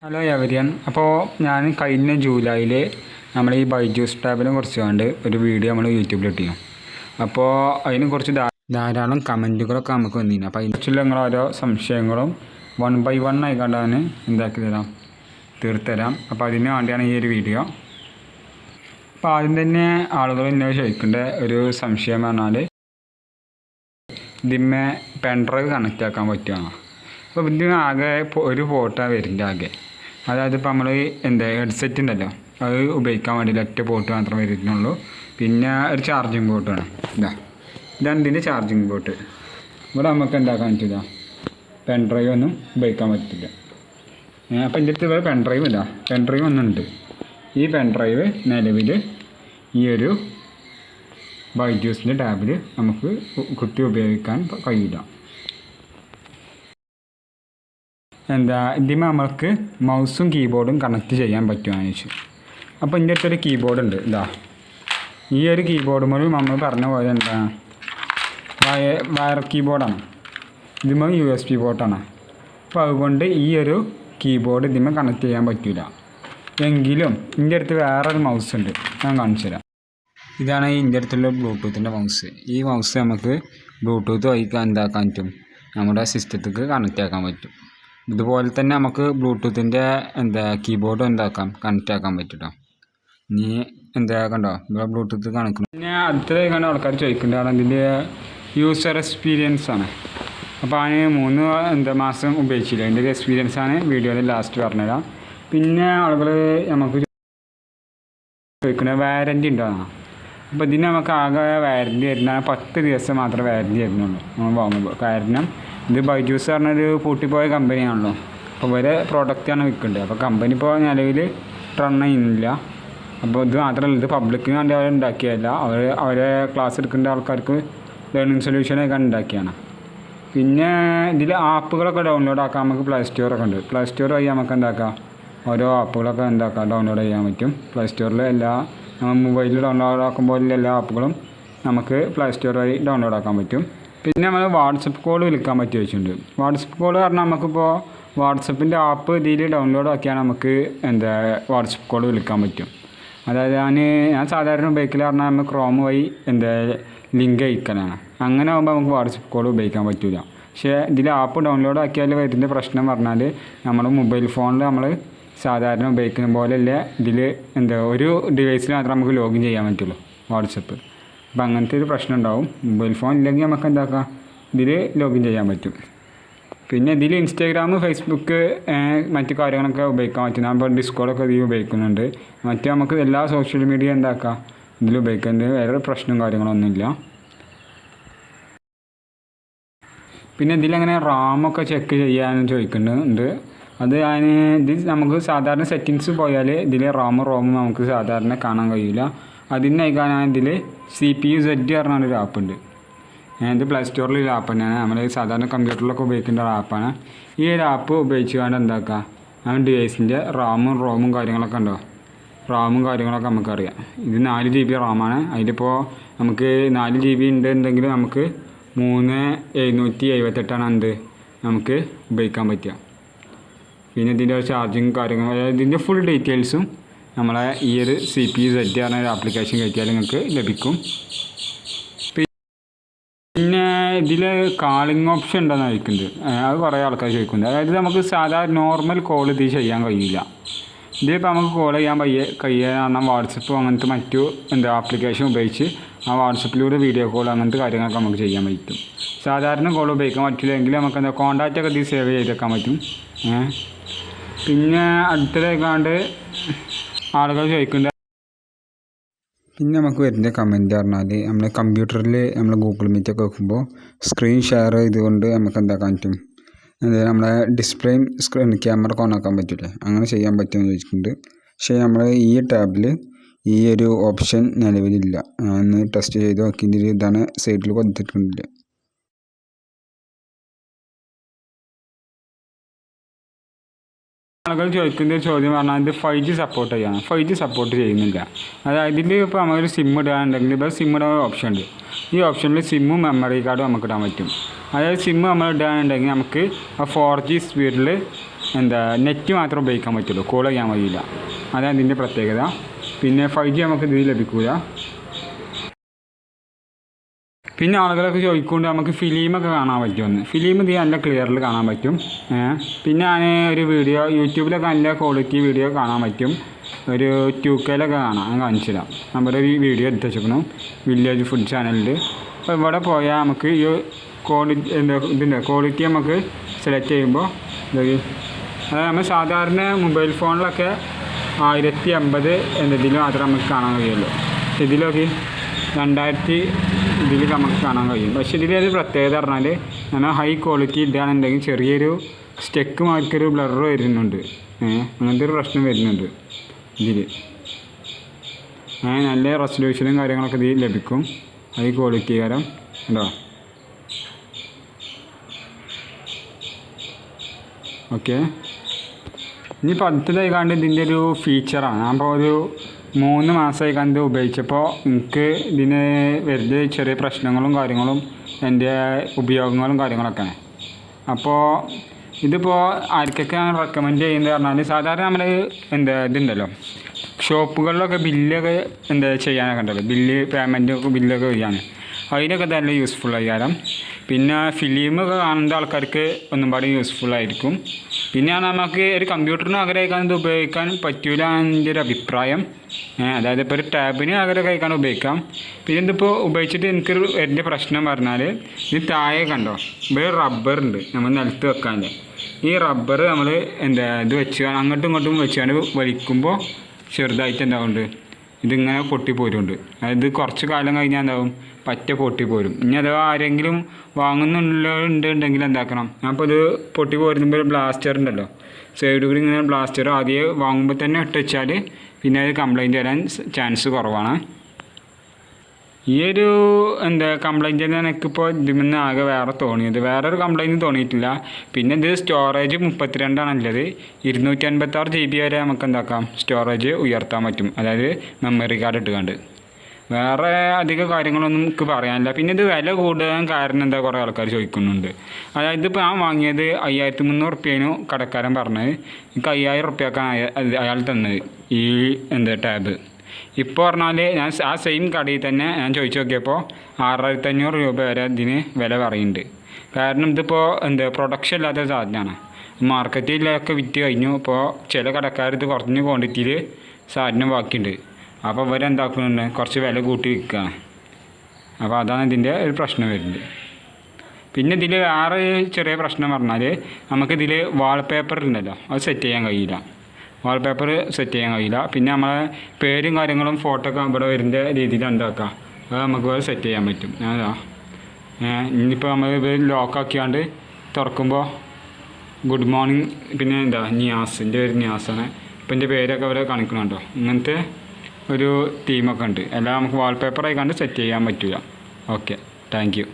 Hello എവരിയൻ. അപ്പോൾ ഞാൻ കഴിഞ്ഞ ജൂലൈയിൽ നമ്മൾ ഈ ബൈജൂസ് ടാബിനെ കുറിച്ചുകൊണ്ട് ഒരു വീഡിയോ നമ്മൾ യൂട്യൂബിൽ ഇട്ടിരുന്നു. അപ്പോൾ അതിനെക്കുറിച്ച് ധാരാളം കമൻറ്റുകളൊക്കെ നമുക്ക് വന്നിരുന്നു. അപ്പോൾ അതിനെക്കുറിച്ചുള്ള നിങ്ങൾ ഓരോ സംശയങ്ങളും 1 by 1 ആയിക്കൊണ്ടാണ് തീർത്തരാം. അപ്പോൾ അതിന് വേണ്ടിയാണ് ഈ ഒരു വീഡിയോ. അപ്പോൾ ആദ്യം തന്നെ ആളുകൾ എന്നോട് ചോദിക്കേണ്ട ഒരു സംശയം പറഞ്ഞാൽ ഇതിന്മേ പെൻഡ്രൈവ് കണക്റ്റ് ആക്കാൻ പറ്റുമോ? അപ്പോൾ ഇതിന് ആകെ ഒരു പോർട്ടാണ് വരുന്നത് ആകെ. അതായത് ഇപ്പോൾ നമ്മൾ ഹെഡ്സെറ്റ് ഉണ്ടല്ലോ, അത് ഉപയോഗിക്കാൻ വേണ്ടിയിട്ട് ഒറ്റ പോർട്ട് മാത്രമേ വരുന്നുള്ളൂ. പിന്നെ ഒരു ചാർജിങ് പോർട്ട് വേണം. ഇതാണ് ഇതിൻ്റെ ചാർജിങ് പോർട്ട്. ഇവിടെ നമുക്ക് എന്താക്കാൻ പറ്റില്ല, പെൻഡ്രൈവ് ഒന്നും ഉപയോഗിക്കാൻ പറ്റില്ല. അപ്പോൾ എൻ്റെ അടുത്ത് ഇവിടെ പെൻഡ്രൈവ് ഇല്ല, പെൻഡ്രൈവ് ഒന്നുണ്ട്. ഈ പെൻഡ്രൈവ് നിലവിൽ ഈ ഒരു ബൈജൂസിൻ്റെ ടാബിൽ നമുക്ക് കുത്തി ഉപയോഗിക്കാൻ കഴിയില്ല. ഇതിന് നമ്മൾക്ക് മൗസും കീബോർഡും കണക്ട് ചെയ്യാൻ പറ്റുമെന്ന് ചോദിച്ചു. അപ്പോൾ ഇതിൻ്റെ അടുത്തൊരു കീബോർഡ് ഉണ്ട്. ഈ ഒരു കീബോർഡ് മുതൽ നമ്മൾ പറഞ്ഞ പോലെ വയർ കീബോർഡാണ്. ഇതിന് USB പോർട്ടാണ്. അപ്പോൾ അതുകൊണ്ട് ഈ ഒരു കീബോർഡ് ഇതിന് കണക്ട് ചെയ്യാൻ പറ്റില്ല. എങ്കിലും ഇതിൻ്റെ അടുത്ത് വേറൊരു മൗസ് ഉണ്ട്, ഞാൻ കാണിച്ചു തരാം. ഇതാണ് ഇതിൻ്റെ അടുത്തുള്ള ബ്ലൂടൂത്തിൻ്റെ മൗസ്. ഈ മൗസ് നമുക്ക് ബ്ലൂടൂത്ത് വഴി എന്താക്കാൻ പറ്റും, നമ്മുടെ സിസ്റ്റത്തേക്ക് കണക്റ്റ് ആക്കാൻ പറ്റും. ഇതുപോലെ തന്നെ നമുക്ക് ബ്ലൂടൂത്തിൻ്റെ കീബോർഡ് കണക്റ്റ് ആക്കാൻ പറ്റും. ഇനി കണ്ടോ, ഇവിടെ ബ്ലൂടൂത്ത് കണക്കണം. പിന്നെ അടുത്തതായി കണ്ട ആൾക്കാർ ചോദിക്കേണ്ടതാണ് ഇതിൻ്റെ യൂസർ എക്സ്പീരിയൻസ് ആണ്. അപ്പോൾ അതിന് 3 മാസം ഉപയോഗിച്ചില്ല. അതിൻ്റെ ഒരു എക്സ്പീരിയൻസാണ് വീഡിയോയിൽ ലാസ്റ്റ് പറഞ്ഞുതരാം. പിന്നെ ആളുകൾ നമുക്ക് ചോദിക്കുന്നത് വാറൻറ്റി ഉണ്ടോയെന്നാണ്. അപ്പോൾ ഇതിന് നമുക്ക് ആകെ വാറൻറ്റി വരുന്ന 10 ദിവസം മാത്രമേ വാറൻറ്റി വരുന്നുള്ളൂ നമ്മൾ വാങ്ങുമ്പോൾ. കാരണം ഇത് ബൈജൂസ് പറഞ്ഞൊരു പൂട്ടിപ്പോയ കമ്പനിയാണല്ലോ. അപ്പോൾ ഇവരെ പ്രോഡക്റ്റാണ് വിൽക്കേണ്ടത്. അപ്പോൾ കമ്പനി ഇപ്പോൾ നിലവിൽ റൺ ചെയ്യുന്നില്ല. അപ്പോൾ ഇത് മാത്രമല്ല, ഇത് പബ്ലിക്കിന് വേണ്ടി അവർ ഉണ്ടാക്കിയതല്ല, അവരെ ക്ലാസ് എടുക്കേണ്ട ആൾക്കാർക്ക് ലേണിംഗ് സൊല്യൂഷനൊക്കെ ഉണ്ടാക്കിയാണ്. പിന്നെ ഇതിൽ ആപ്പുകളൊക്കെ ഡൗൺലോഡ് ആക്കാൻ നമുക്ക് പ്ലേ സ്റ്റോറൊക്കെ ഉണ്ട്. പ്ലേ സ്റ്റോർ വഴി നമുക്ക് ഓരോ ആപ്പുകളൊക്കെ ഡൗൺലോഡ് ചെയ്യാൻ പറ്റും. പ്ലേ സ്റ്റോറിൽ നമ്മൾ മൊബൈലിൽ ഡൗൺലോഡ് ആക്കുമ്പോൾ എല്ലാ ആപ്പുകളും നമുക്ക് പ്ലേ സ്റ്റോർ വഴി ഡൗൺലോഡ് ആക്കാൻ പറ്റും. പിന്നെ നമ്മൾ വാട്സപ്പ് കോൾ വിളിക്കാൻ പറ്റി വെച്ചിട്ടുണ്ട്. വാട്സപ്പ് കോൾ പറഞ്ഞാൽ നമുക്കിപ്പോൾ വാട്സപ്പിൻ്റെ ആപ്പ് ഇതിൽ ഡൗൺലോഡ് ആക്കിയാൽ നമുക്ക് വാട്സപ്പ് കോൾ വിളിക്കാൻ പറ്റും. അതായത് ഞാൻ സാധാരണ ഉപയോഗിക്കൽ പറഞ്ഞാൽ നമ്മൾ ക്രോം വഴി ലിങ്ക് അയക്കലാണ്. അങ്ങനെ ആകുമ്പോൾ നമുക്ക് വാട്സപ്പ് കോൾ ഉപയോഗിക്കാൻ പറ്റില്ല. പക്ഷേ ഇതിൽ ആപ്പ് ഡൗൺലോഡ് ആക്കിയാൽ വരുന്ന പ്രശ്നം പറഞ്ഞാൽ നമ്മുടെ മൊബൈൽ ഫോണിൽ നമ്മൾ സാധാരണ ഉപയോഗിക്കുന്ന പോലെയല്ല, ഇതിൽ ഒരു ഡിവൈസിൽ മാത്രമേ നമുക്ക് ലോഗിൻ ചെയ്യാൻ പറ്റുള്ളൂ വാട്സപ്പ്. അപ്പോൾ അങ്ങനത്തെ ഒരു പ്രശ്നം ഉണ്ടാവും. മൊബൈൽ ഫോൺ ഇല്ലെങ്കിൽ നമുക്ക് ഇതിൽ ലോഗിൻ ചെയ്യാൻ പറ്റും. പിന്നെ ഇതിൽ ഇൻസ്റ്റാഗ്രാം, ഫേസ്ബുക്ക് മറ്റു കാര്യങ്ങളൊക്കെ ഉപയോഗിക്കാൻ പറ്റും. നമ്മൾ ഡിസ്കോഡൊക്കെ ഇതിൽ ഉപയോഗിക്കുന്നുണ്ട്. നമുക്ക് എല്ലാ സോഷ്യൽ മീഡിയ ഇതിൽ ഉപയോഗിക്കുന്നത്. വേറെ പ്രശ്നവും കാര്യങ്ങളൊന്നുമില്ല. പിന്നെ ഇതിലെങ്ങനെ റാമൊക്കെ ചെക്ക് ചെയ്യാനും ചോദിക്കുന്നുണ്ട്. അത് ഇത് നമുക്ക് സാധാരണ സെറ്റിങ്സ് പോയാൽ ഇതിൽ റോമും നമുക്ക് സാധാരണ കാണാൻ കഴിയില്ല. അതിനേക്കാൻ ഇതിൽ CPU-Z പറഞ്ഞൊരു ആപ്പുണ്ട്. ഇത് പ്ലേ സ്റ്റോറിലുള്ള ആപ്പ് തന്നെയാണ്. നമ്മൾ സാധാരണ കമ്പ്യൂട്ടറിലൊക്കെ ഉപയോഗിക്കേണ്ട ഒരു ആപ്പാണ്. ഈ ഒരു ആപ്പ് ഉപയോഗിച്ചുകൊണ്ട് നമ്മുടെ ഡിവൈസിൻ്റെ റോമും കാര്യങ്ങളൊക്കെ ഉണ്ടോ, റാമും കാര്യങ്ങളൊക്കെ നമുക്കറിയാം. ഇത് 4 GB റാമാണ്. അതിലിപ്പോൾ നമുക്ക് 4 GB ഉണ്ടെങ്കിൽ നമുക്ക് 3778 നമുക്ക് ഉപയോഗിക്കാൻ പറ്റുക. പിന്നെ ഇതിൻ്റെ ചാർജിങ് കാര്യങ്ങൾ, ഇതിൻ്റെ ഫുൾ ഡീറ്റെയിൽസും നമ്മളെ ഈ ഒരു CPU-Z പറഞ്ഞ ഒരു ആപ്ലിക്കേഷൻ കയറ്റിയാൽ നിങ്ങൾക്ക് ലഭിക്കും. പിന്നെ ഇതിൽ കാളിംഗ് ഓപ്ഷൻ ഉണ്ടെന്ന് ചോദിക്കുന്നുണ്ട്. അത് കുറേ ആൾക്കാർ ചോദിക്കുന്നുണ്ട്. അതായത് നമുക്ക് സാധാരണ നോർമൽ കോൾ ഇത് ചെയ്യാൻ കഴിയില്ല. ഇതിലിപ്പോൾ നമുക്ക് കോൾ ചെയ്യാൻ കഴിയാൻ വാട്സപ്പ് അങ്ങനത്തെ മറ്റു ആപ്ലിക്കേഷൻ ഉപയോഗിച്ച് ആ വാട്സപ്പിലൂടെ വീഡിയോ കോൾ അങ്ങനത്തെ കാര്യങ്ങളൊക്കെ നമുക്ക് ചെയ്യാൻ പറ്റും. സാധാരണ കോൾ ഉപയോഗിക്കാൻ പറ്റില്ലെങ്കിൽ നമുക്ക് കോൺടാക്റ്റൊക്കെ ഇതിൽ സേവ് ചെയ്തേക്കാൻ പറ്റും. പിന്നെ അടുത്തതായിക്കാണ്ട് ആളുകൾ ചോദിക്കുന്നുണ്ട്. പിന്നെ നമുക്ക് വരുന്ന കമൻറ്റ് പറഞ്ഞാൽ നമ്മൾ കമ്പ്യൂട്ടറിൽ നമ്മൾ ഗൂഗിൾ മീറ്റൊക്കെ വെക്കുമ്പോൾ സ്ക്രീൻ ഷെയർ ചെയ്തുകൊണ്ട് നമുക്ക് എന്താക്കാൻ പറ്റും, നമ്മളെ ഡിസ്പ്ലേയും ക്യാമറ ഓൺ ആക്കാൻ പറ്റില്ലേ, അങ്ങനെ ചെയ്യാൻ പറ്റുമെന്ന് ചോദിച്ചിട്ടുണ്ട്. പക്ഷേ നമ്മൾ ഈ ടാബിൽ ഈ ഒരു ഓപ്ഷൻ നിലവിലില്ല. ഞാൻ ടെസ്റ്റ് ചെയ്ത് നോക്കിയതിൽ ഇതാണ് സൈഡിൽ കൊടുത്തിട്ടുണ്ട്. ആളുകൾ ചോദിക്കുന്ന ഒരു ചോദ്യം പറഞ്ഞാൽ ഇത് 5G സപ്പോർട്ട് ചെയ്യണം. 5G സപ്പോർട്ട് ചെയ്യുന്നില്ല. അതായത് ഇതിൽ ഇപ്പോൾ നമ്മളൊരു സിം ഇടാനുണ്ടെങ്കിൽ ഇപ്പോൾ സിം ഇടാൻ ഓപ്ഷൻ ഉണ്ട്. ഈ ഓപ്ഷനിൽ സിമ്മും മെമ്മറി കാർഡും നമുക്ക് ഇടാൻ പറ്റും. അതായത് സിം നമ്മൾ ഇടാനുണ്ടെങ്കിൽ നമുക്ക് 4G സ്പീഡിൽ നെറ്റ് മാത്രം ഉപയോഗിക്കാൻ പറ്റുള്ളൂ, കോൾ ചെയ്യാൻ കഴിയില്ല. അതാണ് ഇതിൻ്റെ പ്രത്യേകത. പിന്നെ 5G നമുക്ക് ഇതിൽ ലഭിക്കില്ല. പിന്നെ ആളുകളൊക്കെ ചോദിക്കൊണ്ട് നമുക്ക് ഫിലിമൊക്കെ കാണാൻ പറ്റുമെന്ന്. ഫിലിം ഇത് നല്ല ക്ലിയറിൽ കാണാൻ പറ്റും. പിന്നെ ഞാൻ ഒരു വീഡിയോ യൂട്യൂബിലൊക്കെ നല്ല ക്വാളിറ്റി വീഡിയോ കാണാൻ പറ്റും. ഒരു 2Kയിലൊക്കെ കാണാം. ഞാൻ കാണിച്ചു തരാം. നമ്മുടെ ഈ വീഡിയോ എടുത്ത് വെച്ചിരിക്കണം വില്ലേജ് ഫുഡ് ചാനലിൽ. അപ്പോൾ ഇവിടെ പോയാൽ നമുക്ക് ഈ ക്വാളിറ്റി നമുക്ക് സെലക്ട് ചെയ്യുമ്പോൾ അതായത് നമ്മൾ സാധാരണ മൊബൈൽ ഫോണിലൊക്കെ 1080 എന്നതിൽ മാത്രമേ നമുക്ക് കാണാൻ കഴിയുള്ളൂ. ഇതിലൊക്കെ 2000 ഇതിൽ നമുക്ക് കാണാൻ കഴിയും. പക്ഷേ ഇതിലൊരു പ്രത്യേകത പറഞ്ഞാൽ നമ്മൾ ഹൈ ക്വാളിറ്റി ഇടുകയാണെന്നുണ്ടെങ്കിൽ ചെറിയൊരു സ്റ്റെക്ക് മാർക്കൊരു ബ്ലർ വരുന്നുണ്ട്. അങ്ങനത്തെ ഒരു പ്രശ്നം വരുന്നുണ്ട് ഇതിൽ. നല്ല റെസൊല്യൂഷനും കാര്യങ്ങളൊക്കെ ഇതിൽ ലഭിക്കും ഹൈ ക്വാളിറ്റി കാരണം. ഉണ്ടോ? ഓക്കെ. ഇനിയിപ്പോൾ അടുത്തതായി കണ്ട് ഇതിൻ്റെ ഒരു ഫീച്ചറാണ്. അപ്പോൾ ഒരു 3 മാസമായി കണ്ട് ഉപയോഗിച്ചപ്പോൾ എനിക്ക് ഇതിന് വെറുതെ ചെറിയ പ്രശ്നങ്ങളും കാര്യങ്ങളും എൻ്റെ ഉപയോഗങ്ങളും കാര്യങ്ങളൊക്കെയാണ്. അപ്പോൾ ഇതിപ്പോൾ ആർക്കൊക്കെ ഞാൻ റെക്കമെൻഡ് ചെയ്യുന്നത് പറഞ്ഞാൽ സാധാരണ നമ്മൾ ഇതുണ്ടല്ലോ ഷോപ്പുകളിലൊക്കെ ബില്ലൊക്കെ ചെയ്യാനൊക്കെ ഉണ്ടല്ലോ, പേയ്മെൻറ്റൊക്കെ ബില്ലൊക്കെ ചെയ്യാൻ, അതിനൊക്കെ നല്ല യൂസ്ഫുള്ളായി. കാരണം പിന്നെ ഫിലിമൊക്കെ കാണുന്ന ആൾക്കാർക്ക് ഒന്നും പാടി യൂസ്ഫുള്ളായിരിക്കും. പിന്നെ നമുക്ക് ഒരു കമ്പ്യൂട്ടറിന് പകരമായിക്കാൻ ഇത് ഉപയോഗിക്കാൻ പറ്റൂല എൻ്റെ ഒരു അഭിപ്രായം. അതായത് ഇപ്പോൾ ഒരു ടാബിന് പകരമൊക്കെ ആയിക്കാൻ ഉപയോഗിക്കാം. പിന്നെ ഇതിപ്പോൾ ഉപയോഗിച്ചിട്ട് എനിക്കൊരു എൻ്റെ പ്രശ്നം പറഞ്ഞാൽ ഇത് താഴെ കണ്ടോ ഇവിടെ റബ്ബറുണ്ട് നമ്മൾ നിലത്ത് വെക്കാൻ്റെ. ഈ റബ്ബർ നമ്മൾ ഇത് വെച്ച് അങ്ങോട്ടും ഇങ്ങോട്ടും വെച്ചാണ്ട് വലിക്കുമ്പോൾ ചെറുതായിട്ട് എന്താവുന്നുണ്ട് ഇതിങ്ങനെ പൊട്ടിപ്പോരുന്നുണ്ട്. അതായത് കുറച്ച് കാലം കഴിഞ്ഞാൽ എന്താവും പറ്റ പൊട്ടിപ്പോരും. ഇനി അഥവാ ആരെങ്കിലും വാങ്ങുന്നുണ്ടെങ്കിൽ എന്താക്കണം, അപ്പോൾ ഇത് പൊട്ടി പോരുമ്പോൾ ബ്ലാസ്റ്റർ ഉണ്ടല്ലോ സൈഡ് കൂടി ഇങ്ങനെ ബ്ലാസ്റ്റർ ആദ്യം വാങ്ങുമ്പോൾ തന്നെ ഇട്ട് വെച്ചാൽ പിന്നെ അത് കംപ്ലൈൻറ്റ് വരാൻ ചാൻസ് കുറവാണ്. ഈ ഒരു കംപ്ലൈൻറ്റ് തന്നെ എനിക്കിപ്പോൾ ഇതിൽ നിന്ന് ആകെ വേറൊരു കംപ്ലൈൻറ്റ് തോന്നിയിട്ടില്ല. പിന്നെ ഇത് സ്റ്റോറേജ് 32 256 GB വരെ നമുക്ക് എന്താക്കാം സ്റ്റോറേജ് ഉയർത്താൻ പറ്റും. അതായത് മെമ്മറി കാർഡ് ഇട്ടുകൊണ്ട്. വേറെ അധിക കാര്യങ്ങളൊന്നും എനിക്ക് പറയാനില്ല. പിന്നെ ഇത് വില കൂടാൻ കാരണം കുറേ ആൾക്കാർ ചോദിക്കുന്നുണ്ട്. അതായത് ഇപ്പോൾ ഞാൻ വാങ്ങിയത് 5300 റുപ്യേനു കടക്കാരൻ പറഞ്ഞത്, എനിക്ക് 5000 റുപ്യക്കാണ് അയാൾ തന്നത് ഈ ടാബ്. ഇപ്പോൾ പറഞ്ഞാൽ ഞാൻ ആ സെയിം കടയിൽ തന്നെ ഞാൻ ചോദിച്ചു നോക്കിയപ്പോൾ 6500 രൂപ വരെ ഇതിന് വില പറയുന്നുണ്ട്. കാരണം ഇതിപ്പോൾ പ്രൊഡക്ഷൻ ഇല്ലാത്ത സാധനമാണ്. മാർക്കറ്റിലൊക്കെ വിറ്റ് കഴിഞ്ഞു. ഇപ്പോൾ ചില കടക്കാർ ഇത് കുറഞ്ഞ ക്വാണ്ടിറ്റിയിൽ സാധനം ബാക്കിയുണ്ട്. അപ്പോൾ ഇവരെന്താക്കുന്നുണ്ട് കുറച്ച് വില കൂട്ടി വിൽക്കുകയാണ്. അപ്പോൾ അതാണ് ഇതിൻ്റെ ഒരു പ്രശ്നം വരുന്നത്. പിന്നെ ഇതിൽ വേറെ ചെറിയ പ്രശ്നം പറഞ്ഞാൽ നമുക്കിതിൽ വാൾപേപ്പർ ഉണ്ടല്ലോ അത് സെറ്റ് ചെയ്യാൻ കഴിയില്ല. പിന്നെ നമ്മളെ പേരും കാര്യങ്ങളും ഫോട്ടോ ഒക്കെ ഇവിടെ വരുന്ന രീതിയിൽ എന്താക്കാം അത് നമുക്ക് സെറ്റ് ചെയ്യാൻ പറ്റും. ഇനിയിപ്പോൾ നമ്മൾ ഇത് ലോക്കാക്കിയാണ്ട് തുറക്കുമ്പോൾ ഗുഡ് മോർണിംഗ് പിന്നെ നിയാസ്, എൻ്റെ പേര് നിയാസാണ്. ഇപ്പോൾ എൻ്റെ പേരൊക്കെ അവിടെ കാണിക്കണുണ്ടോ. ഇങ്ങനത്തെ ഒരു തീമൊക്കെ ഉണ്ട്. എല്ലാം നമുക്ക് വാൾപേപ്പറായി കണ്ട് സെറ്റ് ചെയ്യാൻ പറ്റില്ല. Okay, thank you.